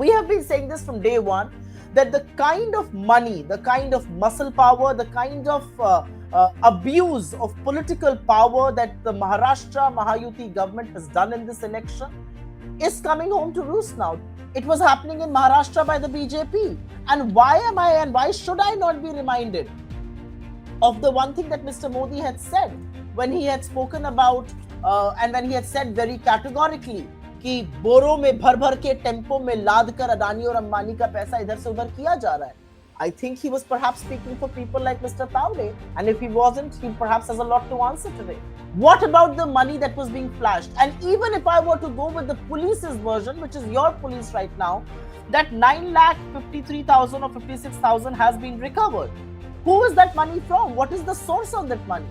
We have been saying this from day one, that the kind of money, the kind of muscle power, the kind of abuse of political power that the Maharashtra Mahayuti government has done in this election is coming home to roost now. It was happening in Maharashtra by the BJP. And why should I not be reminded of the one thing that Mr. Modi had said when he had spoken about and when he had said very categorically कि बोरों में भर भर के tempo में लाद कर अडानी और अंबानी का पैसा इधर से उधर किया जा रहा है. I think he was perhaps speaking for people like Mr. Tawde, and if he wasn't, he perhaps has a lot to answer today. What about the money that was being flashed? And even if I were to go with the police's version, which is your police right now, that 9,53,000 or 56,000 has been recovered. Who is that money from? What is the source of that money?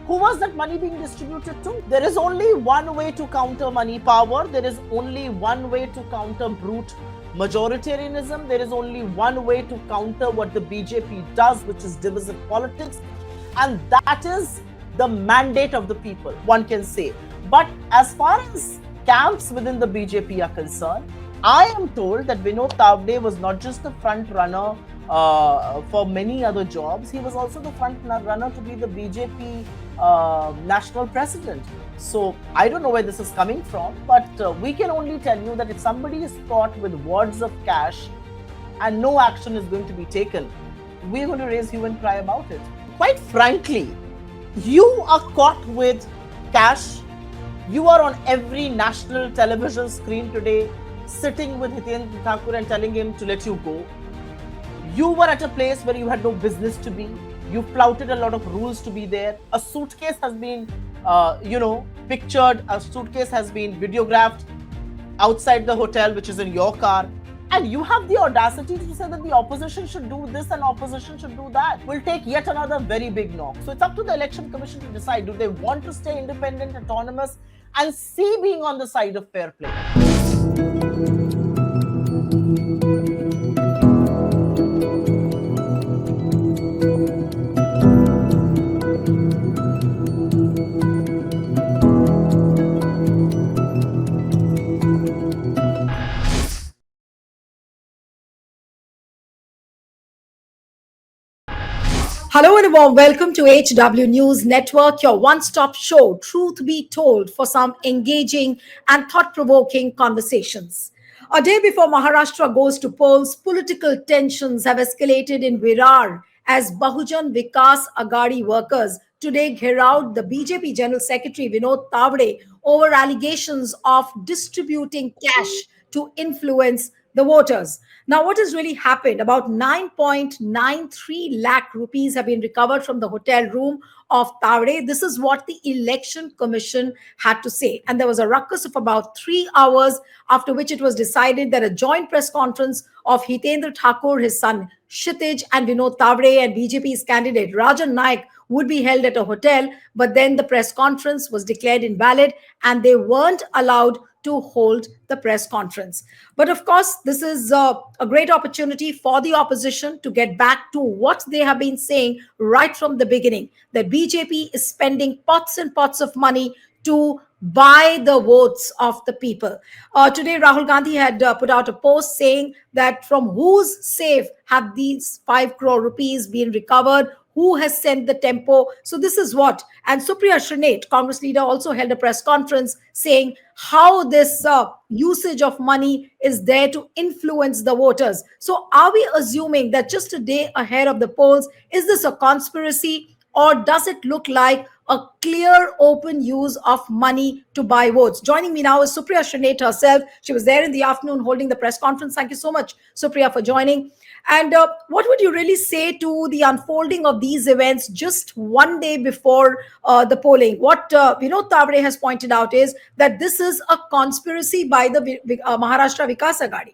Who was that money being distributed to? There is only one way to counter money power. There is only one way to counter brute majoritarianism. There is only one way to counter what the BJP does, which is divisive politics. And that is the mandate of the people, one can say. But as far as camps within the BJP are concerned, I am told that Vinod Tawde was not just the front runner for many other jobs. He was also the front runner to be the BJP national president. So I don't know where this is coming from, but we can only tell you that if somebody is caught with wads of cash and no action is going to be taken, we're going to raise hue and cry about it. Quite frankly, you are caught with cash. You are on every national television screen today, sitting with Hitendra Thakur and telling him to let you go. You were at a place where you had no business to be. You flouted a lot of rules to be there. A suitcase has been, pictured. A suitcase has been videographed outside the hotel, which is in your car. And you have the audacity to say that the opposition should do this and opposition should do that. Will take yet another very big knock. So it's up to the Election Commission to decide, do they want to stay independent, autonomous, and see being on the side of fair play? Hello and a warm welcome to HW News Network, your one-stop show, truth be told, for some engaging and thought-provoking conversations. A day before Maharashtra goes to polls, political tensions have escalated in Virar as Bahujan Vikas Agadi workers today gherowed the BJP General Secretary Vinod Tawde over allegations of distributing cash to influence the voters. Now, what has really happened? About 9.93 lakh rupees have been recovered from the hotel room of Tawde. This is what the Election Commission had to say. And there was a ruckus of about 3 hours, after which it was decided that a joint press conference of Hitendra Thakur, his son Kshitij, and Vinod Tawde and BJP's candidate Rajan Naik would be held at a hotel. But then the press conference was declared invalid and they weren't allowed to hold the press conference. But of course, this is a great opportunity for the opposition to get back to what they have been saying right from the beginning, that BJP is spending pots and pots of money to buy the votes of the people. Today, Rahul Gandhi had put out a post saying that from whose safe have these 5 crore rupees been recovered? Who has sent the tempo? So this is what. And Supriya Shrinate, Congress leader, also held a press conference saying how this usage of money is there to influence the voters. So are we assuming that just a day ahead of the polls, is this a conspiracy, or does it look like a clear, open use of money to buy votes? Joining me now is Supriya Shrinate herself. She was there in the afternoon holding the press conference. Thank you so much, Supriya, for joining. And what would you really say to the unfolding of these events just one day before the polling? What Vinod Tawde has pointed out is that this is a conspiracy by the Maharashtra Vikas Agadi.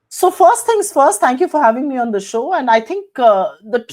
So first things first, thank you for having me on the show. And I think the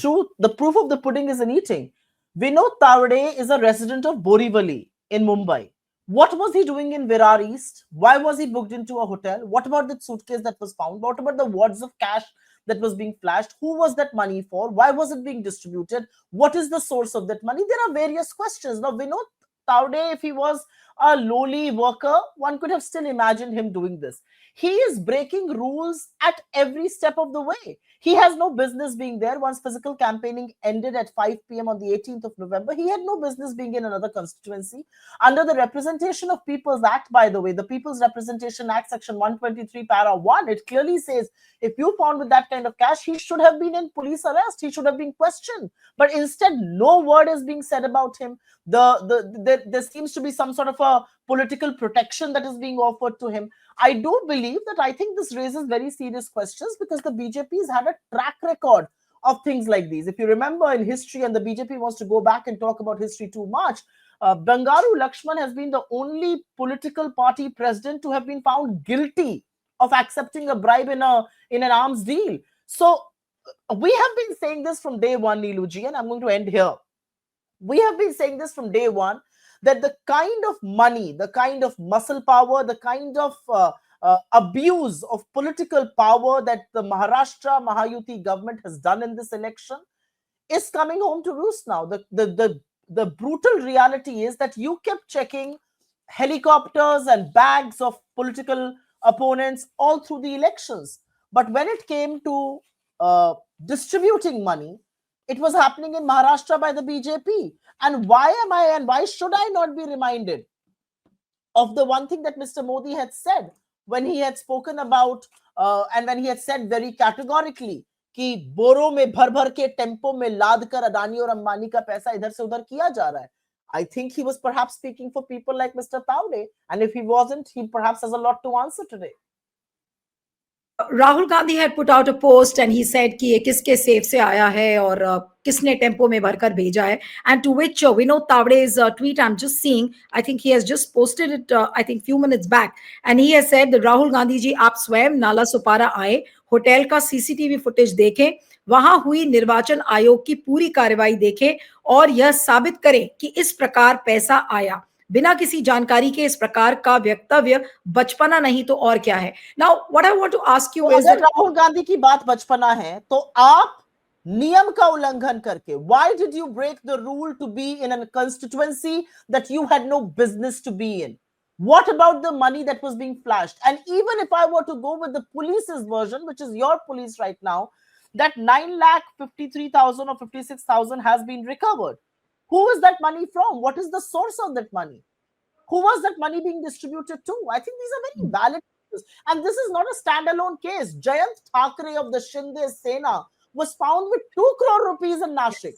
proof of the pudding is in eating. Vinod Tawde is a resident of Borivali in Mumbai. What was he doing in Virar East? Why was he booked into a hotel? What about the suitcase that was found? What about the wads of cash that was being flashed? Who was that money for? Why was it being distributed? What is the source of that money? There are various questions. Now, Vinod Tawde, if he was a lowly worker, one could have still imagined him doing this. He is breaking rules at every step of the way. He has no business being there. Once physical campaigning ended at 5 p.m. on the 18th of November, he had no business being in another constituency. Under the Representation of People's Act, by the way, the People's Representation Act, Section 123, Para 1, it clearly says if you found with that kind of cash, he should have been in police arrest. He should have been questioned. But instead, no word is being said about him. There seems to be some sort of a political protection that is being offered to him. I do believe that I think this raises very serious questions because the BJP has had a track record of things like these. If you remember in history, and the BJP wants to go back and talk about history too much, Bangaru Lakshman has been the only political party president to have been found guilty of accepting a bribe in an arms deal. So we have been saying this from day one, Neeluji, and I'm going to end here. We have been saying this from day one, that the kind of money, the kind of muscle power, the kind of abuse of political power that the Maharashtra Mahayuti government has done in this election is coming home to roost now. The brutal reality is that you kept checking helicopters and bags of political opponents all through the elections. But when it came to distributing money, it was happening in Maharashtra by the BJP. And why should I not be reminded of the one thing that Mr. Modi had said when he had spoken about and when he had said very categorically कि बोरों में भर भर के tempo में लाद कर अडानी और अंबानी का पैसा इधर से उधर किया जा रहा है. I think he was perhaps speaking for people like Mr. Tawde, and if he wasn't, he perhaps has a lot to answer today. Rahul Gandhi had put out a post and he said कि ये किसके safe से आया है और किसने tempo में भरकर भेजा है. And to which Vinod Tawde's tweet I'm just seeing, I think he has just posted it I think few minutes back, and he has said that Rahul Gandhi जी आप स्वयं नाला सुपारा आए, होटल का सीसीटीवी फुटेज देखें, वहां हुई निर्वाचन आयोग की पूरी कार्रवाई देखें और यह साबित करें कि इस प्रकार पैसा आया. बिना किसी जानकारी के इस प्रकार का वक्तव्य बचपना नहीं तो और क्या है. Now what I want to ask you is अगर राहुल गांधी की बात बचपना है तो आप नियम का उल्लंघन करके, why did you break the rule to be in a constituency that you had no business to be in? What about the money that was being flashed? And even if I were to go with the police's version, which is your police right now, that 9,53,000 or 56,000 has been recovered. Who is that money from? What is the source of that money? Who was that money being distributed to? I think these are very valid issues. And this is not a standalone case. Jayant Thackeray of the Shinde Sena was found with 2 crore rupees in Nashik.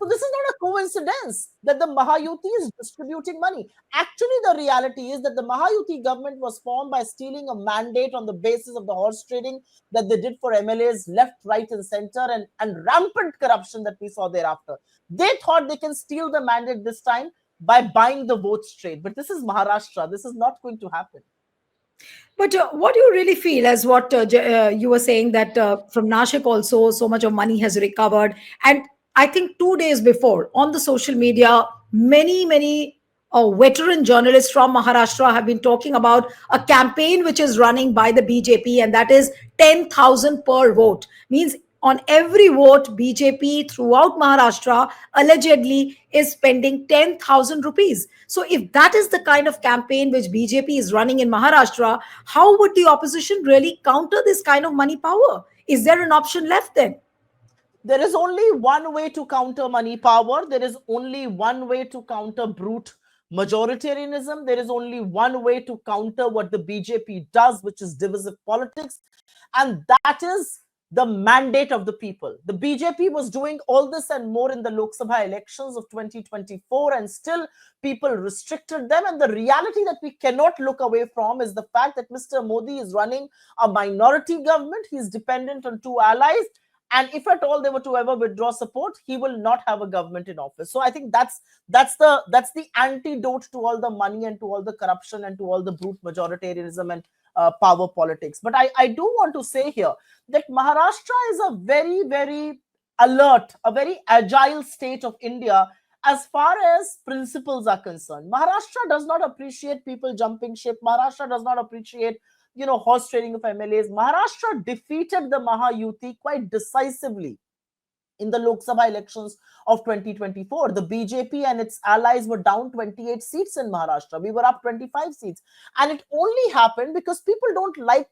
So this is not a coincidence that the Mahayuti is distributing money. Actually, the reality is that the Mahayuti government was formed by stealing a mandate on the basis of the horse trading that they did for MLAs left, right, and center, and rampant corruption that we saw thereafter. They thought they can steal the mandate this time by buying the votes straight. But this is Maharashtra. This is not going to happen. But what do you really feel, as what you were saying, that from Nashik also so much of money has recovered? And I think 2 days before on the social media, many veteran journalists from Maharashtra have been talking about a campaign which is running by the BJP, and that is 10,000 per vote. Means on every vote, BJP throughout Maharashtra allegedly is spending 10,000 rupees. So if that is the kind of campaign which BJP is running in Maharashtra, how would the opposition really counter this kind of money power? Is there an option left then? There is only one way to counter money power. There is only one way to counter brute majoritarianism. There is only one way to counter what the BJP does, which is divisive politics. And that is the mandate of the people. The BJP was doing all this and more in the Lok Sabha elections of 2024, and still people restricted them. And the reality that we cannot look away from is the fact that Mr. Modi is running a minority government. He is dependent on 2 allies. And if at all they were to ever withdraw support, he will not have a government in office. So I think that's the antidote to all the money and to all the corruption and to all the brute majoritarianism and power politics. But I do want to say here that Maharashtra is a very, very alert, a very agile state of India as far as principles are concerned. Maharashtra does not appreciate people jumping ship. Maharashtra does not appreciate horse trading of MLAs. Maharashtra defeated the Mahayuti quite decisively in the Lok Sabha elections of 2024. The BJP and its allies were down 28 seats in Maharashtra. We were up 25 seats. And it only happened because people don't like,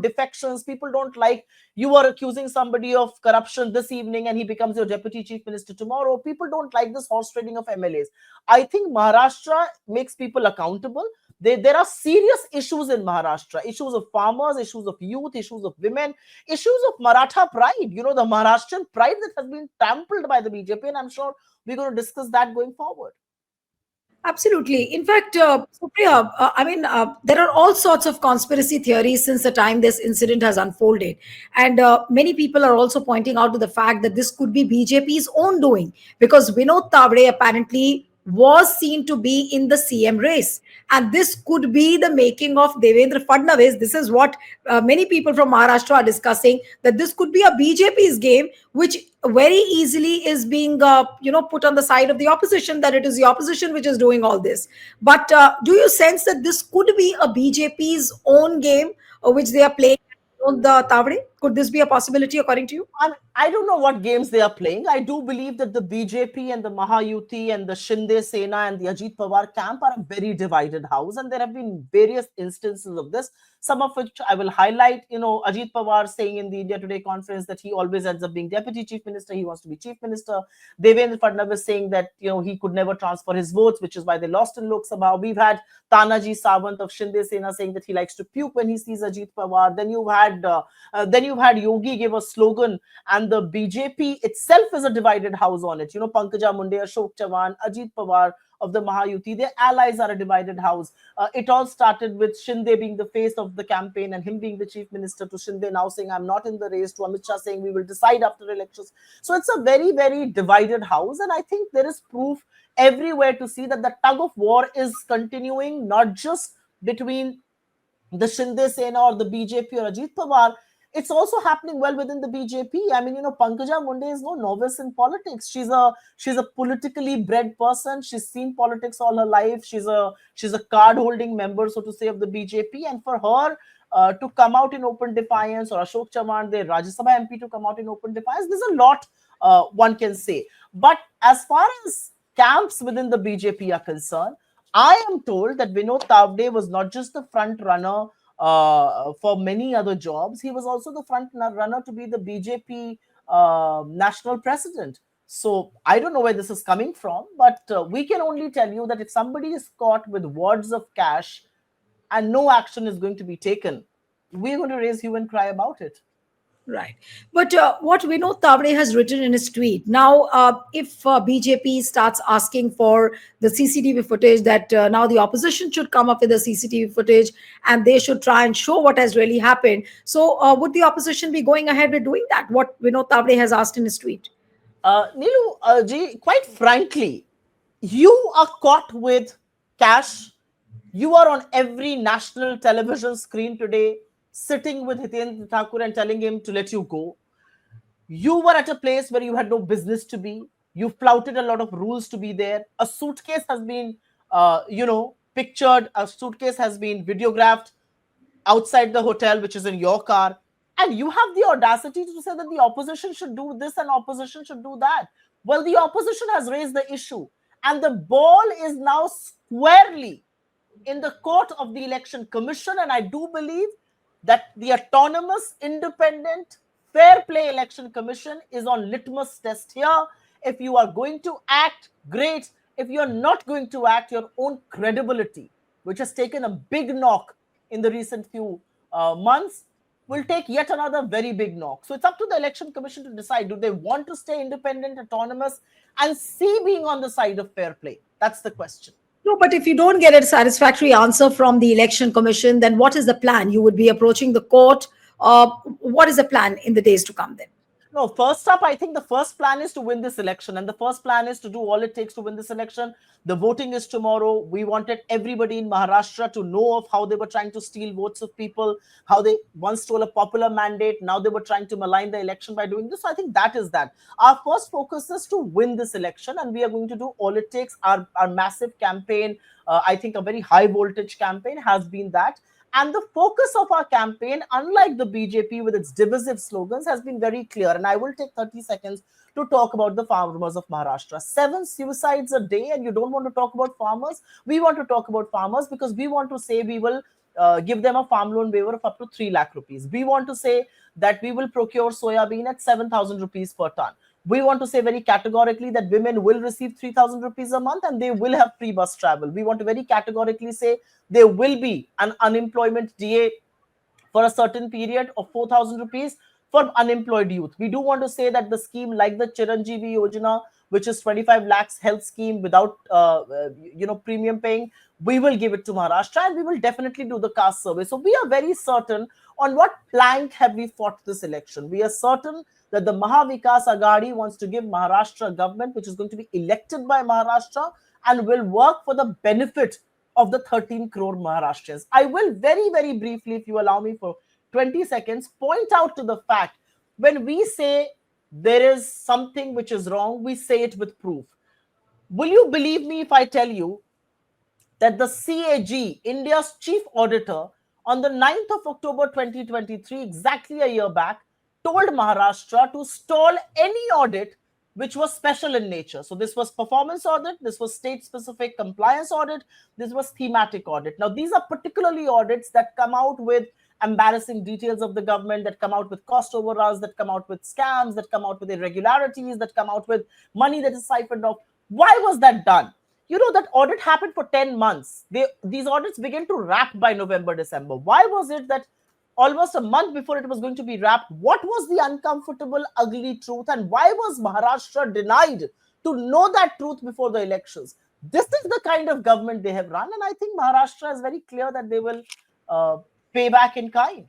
defections. People don't like you are accusing somebody of corruption this evening and he becomes your deputy chief minister tomorrow. People don't like this horse trading of MLAs. I think Maharashtra makes people accountable. There are serious issues in Maharashtra, issues of farmers, issues of youth, issues of women, issues of Maratha pride, the Maharashtrian pride that has been trampled by the BJP. And I'm sure we're going to discuss that going forward. Absolutely. In fact, Supriya, there are all sorts of conspiracy theories since the time this incident has unfolded. And many people are also pointing out to the fact that this could be BJP's own doing because Vinod Tawde apparently was seen to be in the CM race. And this could be the making of Devendra Fadnavis. This is what many people from Maharashtra are discussing, that this could be a BJP's game, which very easily is being put on the side of the opposition, that it is the opposition which is doing all this. But do you sense that this could be a BJP's own game which they are playing on the Tawde? Could this be a possibility according to you? I don't know what games they are playing. I do believe that the BJP and the Mahayuti and the Shinde Sena and the Ajit Pawar camp are a very divided house, and there have been various instances of this, some of which I will highlight. Ajit Pawar saying in the India Today conference that he always ends up being deputy chief minister, he wants to be chief minister. Devendra Fadnavis saying that he could never transfer his votes, which is why they lost in Lok Sabha. We've had Tanaji Sawant of Shinde Sena saying that he likes to puke when he sees Ajit Pawar. Then you've had Yogi give a slogan, and the BJP itself is a divided house on it. Pankaja Munde, Ashok Chavan, Ajit Pawar of the Mahayuti, their allies are a divided house. It all started with Shinde being the face of the campaign and him being the chief minister, to Shinde now saying, I'm not in the race, to Amit Shah saying, we will decide after elections. So it's a very, very divided house. And I think there is proof everywhere to see that the tug of war is continuing, not just between the Shinde Sena or the BJP or Ajit Pawar. It's also happening well within the BJP. I mean, Pankaja Munde is no novice in politics. She's a politically bred person. She's seen politics all her life. She's a card holding member, so to say, of the BJP. And for her to come out in open defiance, or Ashok Chavan, the Rajya Sabha MP, to come out in open defiance, there's a lot one can say. But as far as camps within the BJP are concerned, I am told that Vinod Tawde was not just the front runner for many other jobs. He was also the front runner to be the BJP national president. So I don't know where this is coming from, but we can only tell you that if somebody is caught with wads of cash and no action is going to be taken, we're going to raise hue and cry about it. Right. But what Vinod Tawde has written in his tweet, now, if BJP starts asking for the CCTV footage, that now the opposition should come up with the CCTV footage and they should try and show what has really happened. So would the opposition be going ahead with doing that, what Vinod Tawde has asked in his tweet? Neelu, ji, quite frankly, you are caught with cash. You are on every national television screen today, sitting with Hitendra Thakur and telling him to let you go. You were at a place where you had no business to be. You flouted a lot of rules to be there. A suitcase has been, pictured. A suitcase has been videographed outside the hotel, which is in your car. And you have the audacity to say that the opposition should do this and opposition should do that. Well, the opposition has raised the issue, and the ball is now squarely in the court of the Election Commission. And I do believe that the autonomous, independent, fair play Election Commission is on litmus test here. If you are going to act, great. If you're not going to act, your own credibility, which has taken a big knock in the recent few months, will take yet another very big knock. So it's up to the Election Commission to decide, do they want to stay independent, autonomous, and see being on the side of fair play? That's the question. No, but if you don't get a satisfactory answer from the election commission, then what is the plan? You would be approaching the court. What is the plan in the days to come then? No, first up, I think the first plan is to win this election. And the first plan is to do all it takes to win this election. The voting is tomorrow. We wanted everybody in Maharashtra to know of how they were trying to steal votes of people, how they once stole a popular mandate. Now they were trying to malign the election by doing this. So I think that is that. Our first focus is to win this election, and we are going to do all it takes. Our massive campaign, I think a very high voltage campaign, has been that. And the focus of our campaign, unlike the BJP with its divisive slogans, has been very clear. And I will take 30 seconds to talk about the farmers of Maharashtra. 7 suicides a day, and you don't want to talk about farmers? We want to talk about farmers because we want to say we will give them a farm loan waiver of up to 3 lakh rupees. We want to say that we will procure soya bean at 7,000 rupees per ton. We want to say very categorically that women will receive 3,000 rupees a month and they will have free bus travel. We want to very categorically say there will be an unemployment DA for a certain period of 4,000 rupees for unemployed youth. We do want to say that the scheme like the Chiranjeevi Yojana, which is 25 lakhs health scheme without premium paying, we will give it to Maharashtra, and we will definitely do the caste survey. So we are very certain on what plank have we fought this election. We are certain that the Mahavikas Agadi wants to give Maharashtra government, which is going to be elected by Maharashtra and will work for the benefit of the 13 crore Maharashtrians. I will very, very briefly, if you allow me for 20 seconds, point out to the fact when we say there is something which is wrong, we say it with proof. Will you believe me if I tell you that the CAG, India's chief auditor, on the 9th of October 2023, exactly a year back, told Maharashtra to stall any audit which was special in nature. So this was performance audit, this was state-specific compliance audit, this was thematic audit. Now, these are particularly audits that come out with embarrassing details of the government, that come out with cost overruns, that come out with scams, that come out with irregularities, that come out with money that is siphoned off. Why was that done? You know, that audit happened for 10 months. These audits began to wrap by November, December. Why was it that almost a month before it was going to be wrapped, what was the uncomfortable, ugly truth? And why was Maharashtra denied to know that truth before the elections? This is the kind of government they have run. And I think Maharashtra is very clear that they will pay back in kind.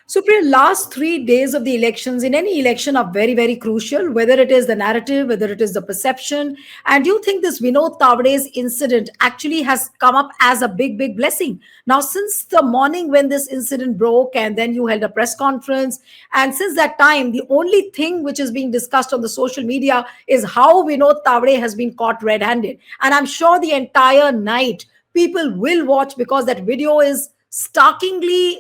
Supriya, last 3 days of the elections in any election are very, very crucial, whether it is the narrative, whether it is the perception. And do you think this Vinod Tawde's incident actually has come up as a big, big blessing? Now, since the morning when this incident broke and then you held a press conference, and since that time, the only thing which is being discussed on the social media is how Vinod Tawde has been caught red-handed. And I'm sure the entire night people will watch because that video is starkingly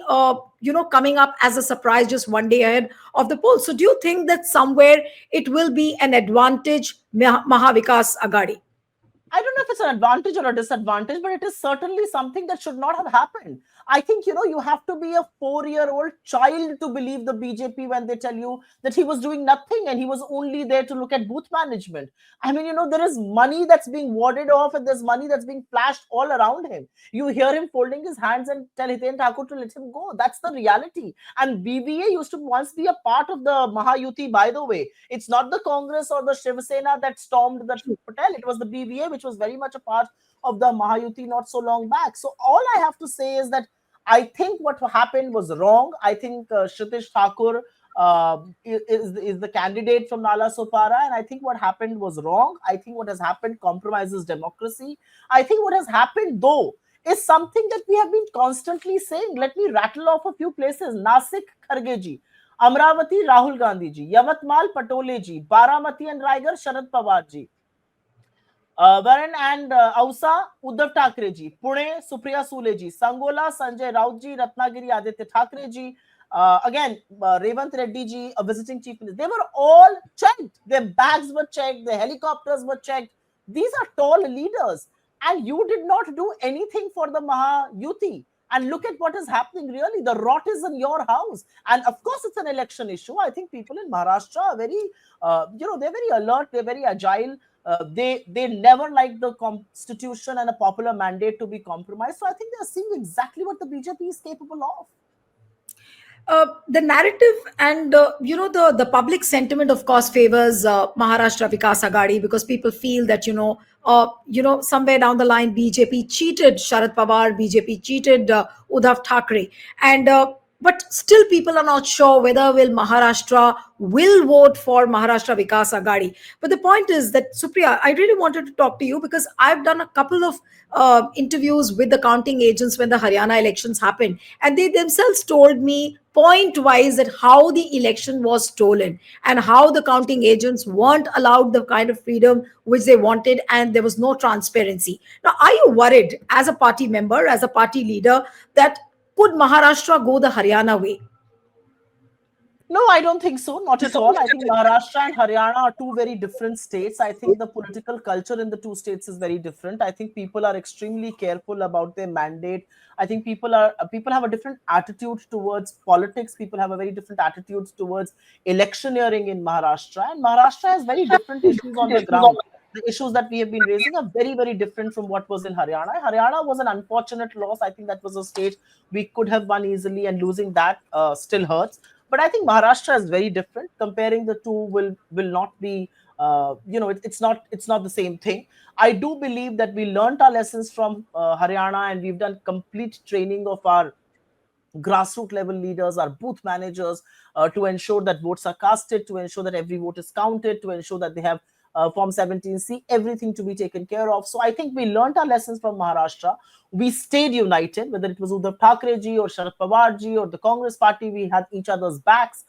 coming up as a surprise just one day ahead of the poll. So do you think that somewhere it will be an advantage Mahavikas Agadi? I don't know if it's an advantage or a disadvantage, but it is certainly something that should not have happened. I think, you have to be a 4-year-old child to believe the BJP when they tell you that he was doing nothing and he was only there to look at booth management. I mean, there is money that's being warded off and there's money that's being flashed all around him. You hear him folding his hands and tell Hiten Thakur to let him go. That's the reality. And BVA used to once be a part of the Mahayuti, by the way. It's not the Congress or the Shiv Sena that stormed the hotel. It was the BVA, which was very much a part of the Mahayuti not so long back. So all I have to say is that I think what happened was wrong. I think Kshitish Thakur is the candidate from Nala Sopara, and I think what happened was wrong. I think what has happened compromises democracy. I think what has happened, though, is something that we have been constantly saying. Let me rattle off a few places. Nasik, Kharge ji. Amravati, Rahul Gandhi ji. Yavatmal, Patole ji. Baramati and Raigar, Sharad Pawar ji. Varan and Ausa, Uddhav Thackeray ji. Pune, Supriya Shrinate ji. Sangola, Sanjay Raut ji. Ratnagiri, Aditya Thackeray ji. Again, Revant Reddy ji, a visiting chief minister. They were all checked. Their bags were checked. Their helicopters were checked. These are tall leaders. And you did not do anything for the Mahayuti. And look at what is happening, really. The rot is in your house. And of course, it's an election issue. I think people in Maharashtra are very, they're very alert. They're very agile. They never like the constitution and a popular mandate to be compromised. So I think they're seeing exactly what the BJP is capable of. The narrative and the public sentiment, of course, favors Maharashtra Vikas Agadi because people feel that somewhere down the line BJP cheated Sharad Pawar, BJP cheated Uddhav Thackeray, and but still people are not sure whether will Maharashtra will vote for Maharashtra Vikas Agadi. But the point is that, Supriya, I really wanted to talk to you because I've done a couple of interviews with the counting agents when the Haryana elections happened, and they themselves told me point wise that how the election was stolen and how the counting agents weren't allowed the kind of freedom which they wanted, and there was no transparency. Now, are you worried as a party member, as a party leader, that could Maharashtra go the Haryana way? No, I don't think so. Not at all. I think Maharashtra and Haryana are two very different states. I think the political culture in the two states is very different. I think people are extremely careful about their mandate. I think people have a different attitude towards politics. People have a very different attitudes towards electioneering in Maharashtra. And Maharashtra has very different issues on the ground. The issues that we have been raising are very, very different from what was in Haryana. Haryana was an unfortunate loss. I think that was a state we could have won easily, and losing that still hurts. But I think Maharashtra is very different. Comparing the two will not be, it's not the same thing. I do believe that we learned our lessons from Haryana, and we've done complete training of our grassroots level leaders, our booth managers, to ensure that votes are casted, to ensure that every vote is counted, to ensure that they have Form 17C, everything to be taken care of. So I think we learned our lessons from Maharashtra. We stayed united, whether it was Uddhav Thackeray ji or Sharad Pawar ji or the Congress party, we had each other's backs.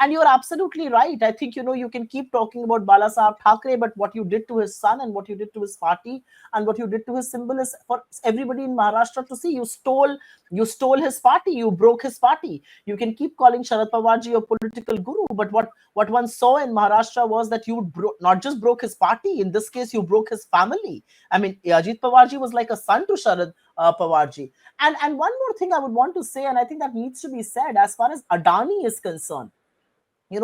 And you're absolutely right. I think, you can keep talking about Bala Sahab Thackeray, but what you did to his son and what you did to his party and what you did to his symbol is for everybody in Maharashtra to see. You stole his party, you broke his party. You can keep calling Sharad Pawar ji your political guru, but what one saw in Maharashtra was that you not just broke his party. In this case, you broke his family. I mean, Ajit Pawar ji was like a son to Sharad Pawar ji. And one more thing I would want to say, and I think that needs to be said, as far as Adani is concerned,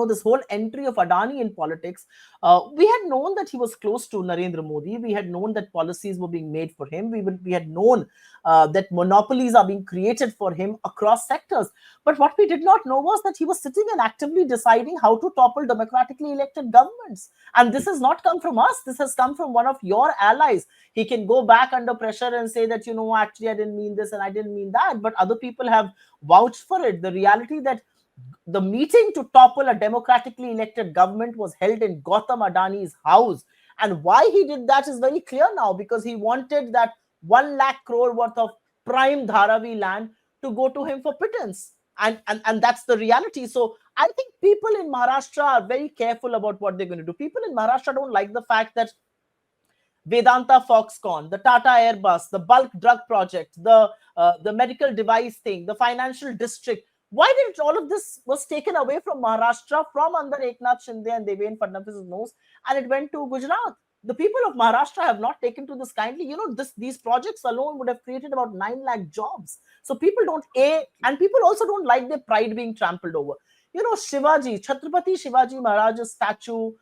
this whole entry of Adani in politics, we had known that he was close to Narendra Modi. We had known that policies were being made for him. We had known that monopolies are being created for him across sectors. But what we did not know was that he was sitting and actively deciding how to topple democratically elected governments. And this has not come from us. This has come from one of your allies. He can go back under pressure and say that, actually, I didn't mean this and I didn't mean that. But other people have vouched for it. The reality that the meeting to topple a democratically elected government was held in Gautam Adani's house. And why he did that is very clear now, because he wanted that 1 lakh crore worth of prime Dharavi land to go to him for pittance. And that's the reality. So I think people in Maharashtra are very careful about what they're going to do. People in Maharashtra don't like the fact that Vedanta Foxconn, the Tata Airbus, the bulk drug project, the medical device thing, the financial district. Why did all of this was taken away from Maharashtra, from under Eknath Shinde and Devendra Fadnavis's nose, and it went to Gujarat? The people of Maharashtra have not taken to this kindly. These projects alone would have created about 9 lakh jobs. So people don't, and people also don't like their pride being trampled over. Shivaji, Chhatrapati Shivaji Maharaj's statue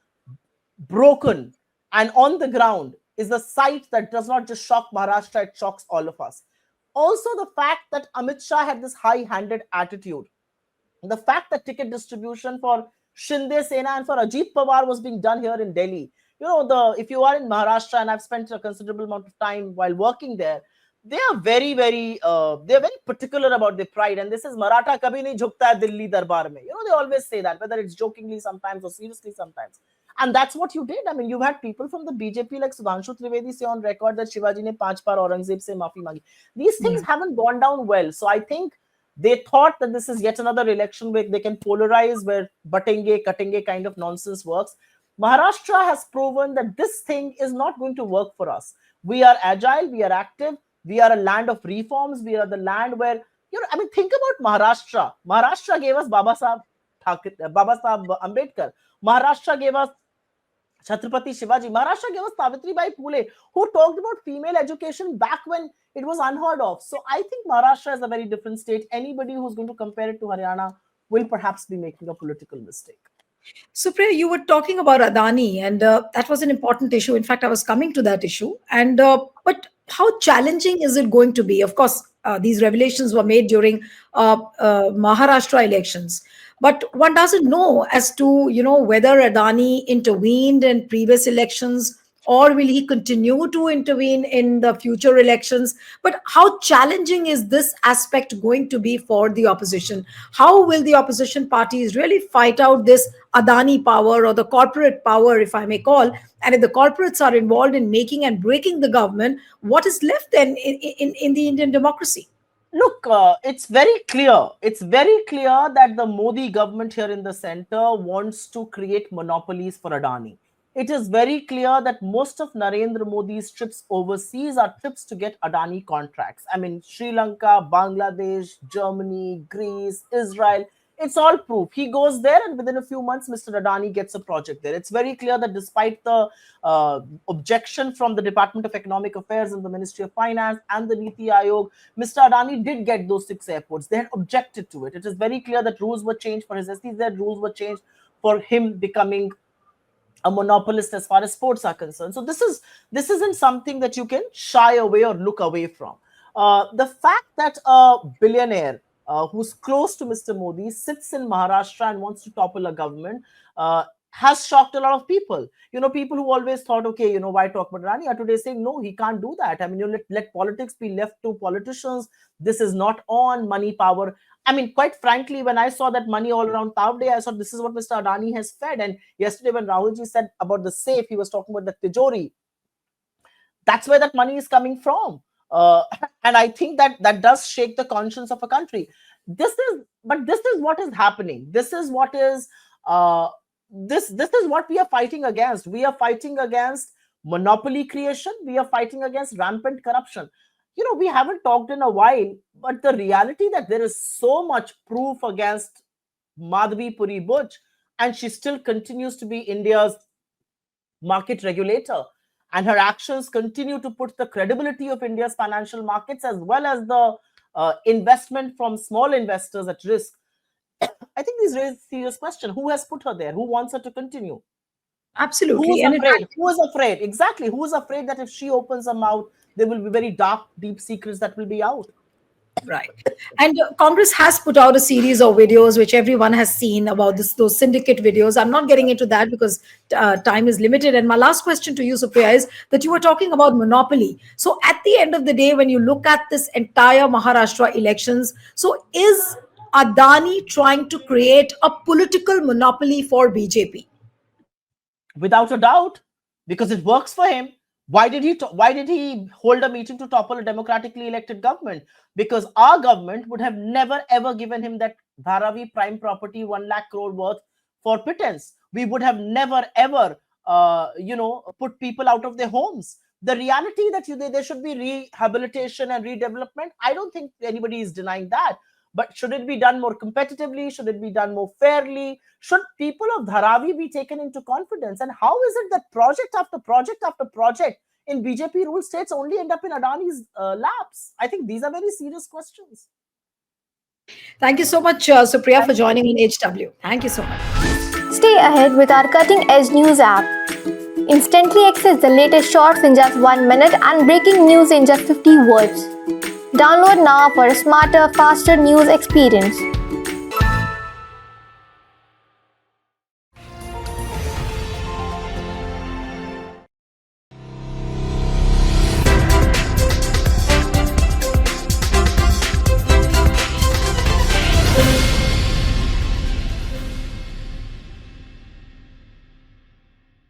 broken and on the ground is a sight that does not just shock Maharashtra, it shocks all of us. Also, the fact that Amit Shah had this high-handed attitude, the fact that ticket distribution for Shinde Sena and for Ajit Pawar was being done here in Delhi. If you are in Maharashtra, and I've spent a considerable amount of time while working there, they are very, very, they're very particular about their pride. And this is Maratha kabhi nahi jhukta hai Delhi darbar mein. They always say that, whether it's jokingly sometimes or seriously sometimes. And that's what you did. I mean, you've had people from the BJP like Sudhanshu Trivedi say on record that Shivaji ne 5 baar Aurangzeb se maafi mangi. These things haven't gone down well. So I think they thought that this is yet another election where they can polarize, where batenge, katenge kind of nonsense works. Maharashtra has proven that this thing is not going to work for us. We are agile, we are active, we are a land of reforms, we are the land where, think about Maharashtra. Maharashtra gave us Baba Sahib Ambedkar. Maharashtra gave us Chhatrapati Shivaji. Maharashtra gave us Savitribai Phule, who talked about female education back when it was unheard of. So I think Maharashtra is a very different state. Anybody who's going to compare it to Haryana will perhaps be making a political mistake. Supriya, you were talking about Adani, and that was an important issue. In fact, I was coming to that issue. And but how challenging is it going to be? Of course, these revelations were made during Maharashtra elections, but one doesn't know as to whether Adani intervened in previous elections or will he continue to intervene in the future elections? But how challenging is this aspect going to be for the opposition? How will the opposition parties really fight out this Adani power, or the corporate power, if I may call? And if the corporates are involved in making and breaking the government, what is left then in the Indian democracy? Look, it's very clear. It's very clear that the Modi government here in the center wants to create monopolies for Adani. It is very clear that most of Narendra Modi's trips overseas are trips to get Adani contracts. I mean, Sri Lanka, Bangladesh, Germany, Greece, Israel. It's all proof. He goes there, and within a few months, Mr. Adani gets a project there. It's very clear that despite the objection from the Department of Economic Affairs and the Ministry of Finance and the Niti Aayog, Mr. Adani did get those 6 airports. They had objected to it. It is very clear that rules were changed for his SEZ, rules were changed for him becoming a monopolist as far as sports are concerned. So this isn't something that you can shy away or look away from. The fact that a billionaire who's close to Mr. Modi sits in Maharashtra and wants to topple a government has shocked a lot of people. People who always thought, okay, why talk about Rani, are today saying, no, he can't do that. I mean, let politics be left to politicians. This is not on money, power. I mean, quite frankly, when I saw that money all around Tawde, I thought this is what Mr. Adani has fed. And yesterday, when Rahulji said about the safe, he was talking about the Tijori. That's where that money is coming from. And I think that does shake the conscience of a country. This is what is happening. This is what is this is what we are fighting against. We are fighting against monopoly creation. We are fighting against rampant corruption. We haven't talked in a while, but the reality that there is so much proof against Madhavi Puri Buch, and she still continues to be India's market regulator, and her actions continue to put the credibility of India's financial markets as well as the investment from small investors at risk. I think this raises a serious question. Who has put her there? Who wants her to continue? Absolutely. Who's afraid? Who is afraid? Exactly. Who is afraid that if she opens her mouth, there will be very dark, deep secrets that will be out? Right. And Congress has put out a series of videos which everyone has seen about those syndicate videos. I'm not getting into that because time is limited. And my last question to you, Supriya, is that you were talking about monopoly. So at the end of the day, when you look at this entire Maharashtra elections, so is Adani trying to create a political monopoly for BJP? Without a doubt, because it works for him. Why did he hold a meeting to topple a democratically elected government? Because our government would have never ever given him that Dharavi prime property 1 lakh crore worth for pittance. We would have never ever put people out of their homes. The reality that there should be rehabilitation and redevelopment, I don't think anybody is denying that. But should it be done more competitively? Should it be done more fairly? Should people of Dharavi be taken into confidence? And how is it that project after project after project in BJP ruled states only end up in Adani's laps? I think these are very serious questions. Thank you so much, Supriya, for joining in HW. Thank you so much. Stay ahead with our cutting edge news app. Instantly access the latest shorts in just 1 minute and breaking news in just 50 words. Download now for a smarter, faster news experience.